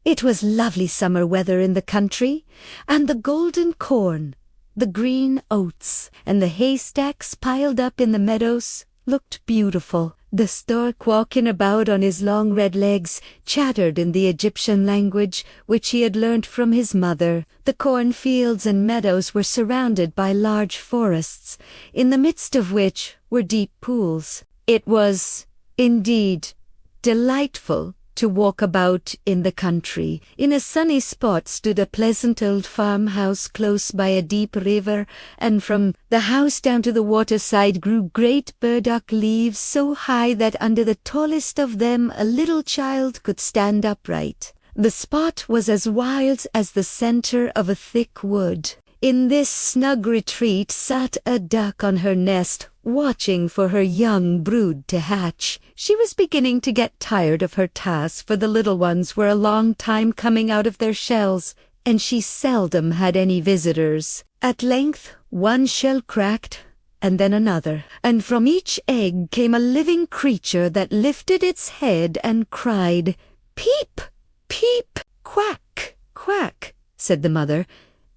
It was lovely summer weather in the country, and the golden corn, the green oats, and the haystacks piled up in the meadows looked beautiful. The stork, walking about on his long red legs, chattered in the Egyptian language which he had learnt from his mother. The cornfields and meadows were surrounded by large forests, in the midst of which were deep pools. It was, indeed, delightful to walk about in the country. In a sunny spot stood a pleasant old farmhouse close by a deep river, and from the house down to the waterside grew great burdock leaves so high that under the tallest of them a little child could stand upright. The spot was as wild as the center of a thick wood. In this snug retreat sat a duck on her nest, watching for her young brood to hatch. She was beginning to get tired of her task, for the little ones were a long time coming out of their shells, and she seldom had any visitors. At length one shell cracked, and then another, and from each egg came a living creature that lifted its head and cried, "Peep! Peep! Quack! Quack!" said the mother.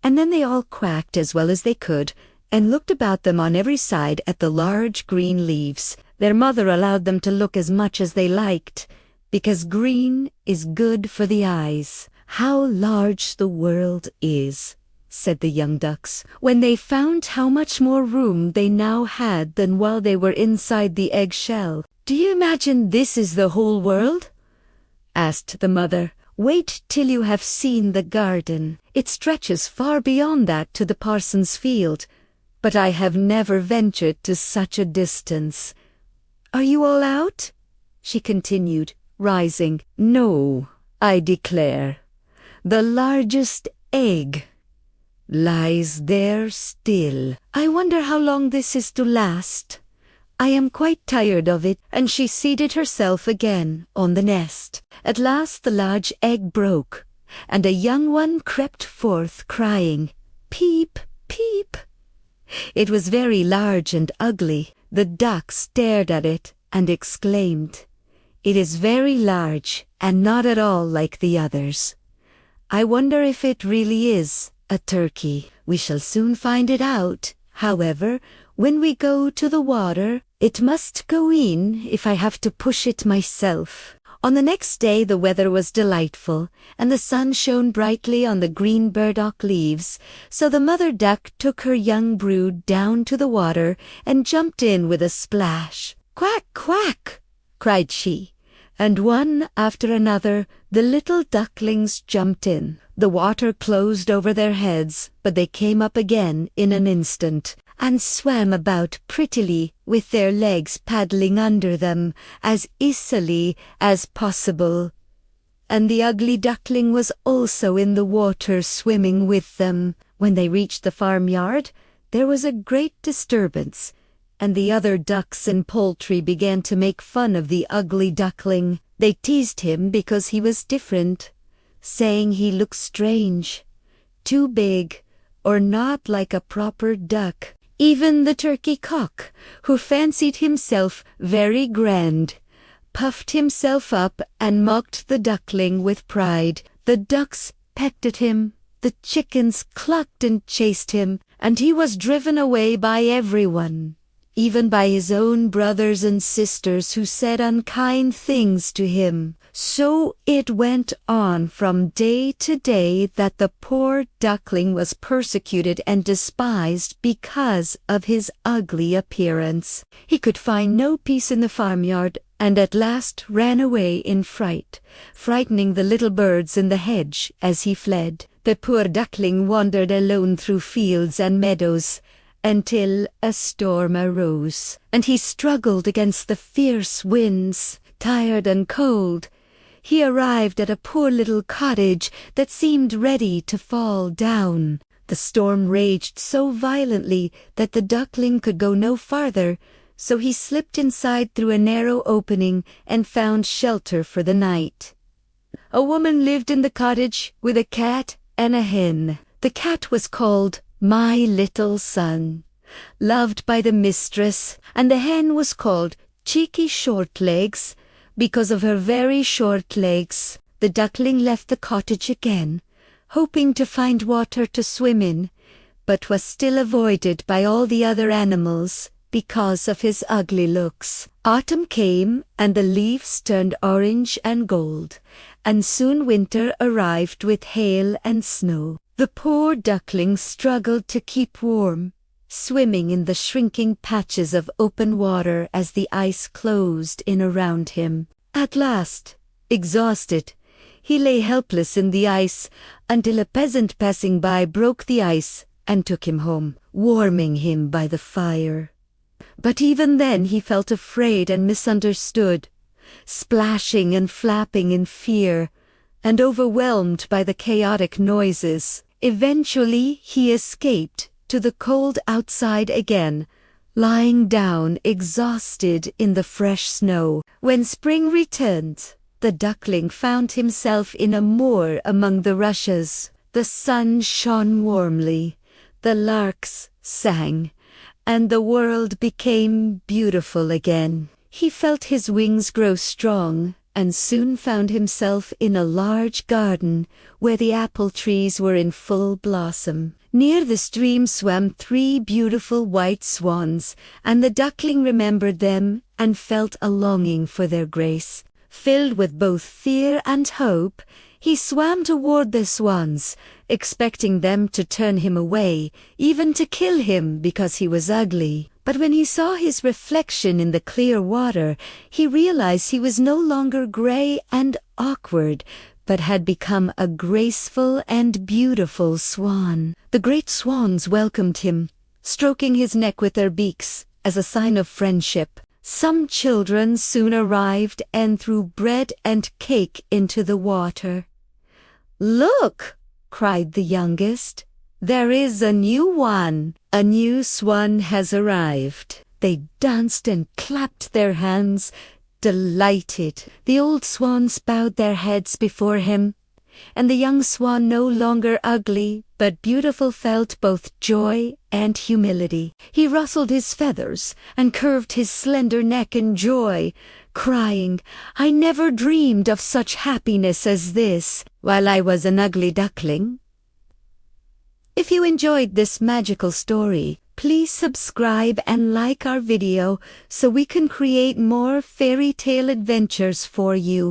And then they all quacked as well as they could, and looked about them on every side at the large green leaves. Their mother allowed them to look as much as they liked, because green is good for the eyes. "How large the world is," said the young ducks, when they found how much more room they now had than while they were inside the egg shell. "Do you imagine this is the whole world?" asked the mother. "Wait till you have seen the garden. It stretches far beyond that to the parson's field, but I have never ventured to such a distance. Are you all out?" she continued, rising. "No, I declare. The largest egg lies there still. I wonder how long this is to last. I am quite tired of it," and she seated herself again on the nest. At last the large egg broke, and a young one crept forth, crying, "Peep, peep." It was very large and ugly. The duck stared at it and exclaimed, "It is very large and not at all like the others. I wonder if it really is a turkey. We shall soon find it out. However, when we go to the water, it must go in if I have to push it myself." On the next day the weather was delightful, and the sun shone brightly on the green burdock leaves, so the mother duck took her young brood down to the water and jumped in with a splash. "Quack, quack!" cried she, and one after another the little ducklings jumped in. The water closed over their heads, but they came up again in an instant, and swam about prettily with their legs paddling under them as easily as possible. And the ugly duckling was also in the water swimming with them. When they reached the farmyard, there was a great disturbance, and the other ducks and poultry began to make fun of the ugly duckling. They teased him because he was different, saying he looked strange, too big, or not like a proper duck. Even the turkey cock, who fancied himself very grand, puffed himself up and mocked the duckling with pride. The ducks pecked at him, the chickens clucked and chased him, and he was driven away by everyone, even by his own brothers and sisters who said unkind things to him. So it went on from day to day that the poor duckling was persecuted and despised because of his ugly appearance. He could find no peace in the farmyard, and at last ran away in fright, frightening the little birds in the hedge as he fled. The poor duckling wandered alone through fields and meadows until a storm arose, and he struggled against the fierce winds. Tired and cold, he arrived at a poor little cottage that seemed ready to fall down. The storm raged so violently that the duckling could go no farther, so he slipped inside through a narrow opening and found shelter for the night. A woman lived in the cottage with a cat and a hen. The cat was called My Little Son, loved by the mistress, and the hen was called Cheeky Short Legs because of her very short legs. the duckling left the cottage again, hoping to find water to swim in, but was still avoided by all the other animals because of his ugly looks. Autumn came, and the leaves turned orange and gold, and soon winter arrived with hail and snow. The poor duckling struggled to keep warm, swimming in the shrinking patches of open water as the ice closed in around him. At last, exhausted, he lay helpless in the ice until a peasant passing by broke the ice and took him home, warming him by the fire. But even then he felt afraid and misunderstood, splashing and flapping in fear, and overwhelmed by the chaotic noises. Eventually he escaped to the cold outside again, lying down exhausted in the fresh snow. When spring returned, the duckling found himself in a moor among the rushes. The sun shone warmly, the larks sang, and the world became beautiful again. He felt his wings grow strong, and soon found himself in a large garden where the apple trees were in full blossom. Near the stream swam 3 beautiful white swans, and the duckling remembered them and felt a longing for their grace. Filled with both fear and hope, he swam toward the swans, expecting them to turn him away, even to kill him because he was ugly. But when he saw his reflection in the clear water, he realized he was no longer gray and awkward, but had become a graceful and beautiful swan. The great swans welcomed him, stroking his neck with their beaks as a sign of friendship. Some children soon arrived and threw bread and cake into the water. "Look!" cried the youngest. "There is a new one. A new swan has arrived." They danced and clapped their hands, delighted. The old swans bowed their heads before him, and the young swan, no longer ugly but beautiful, felt both joy and humility. He rustled his feathers and curved his slender neck in joy, crying, "I never dreamed of such happiness as this while I was an ugly duckling." If you enjoyed this magical story, please subscribe and like our video so we can create more fairy tale adventures for you.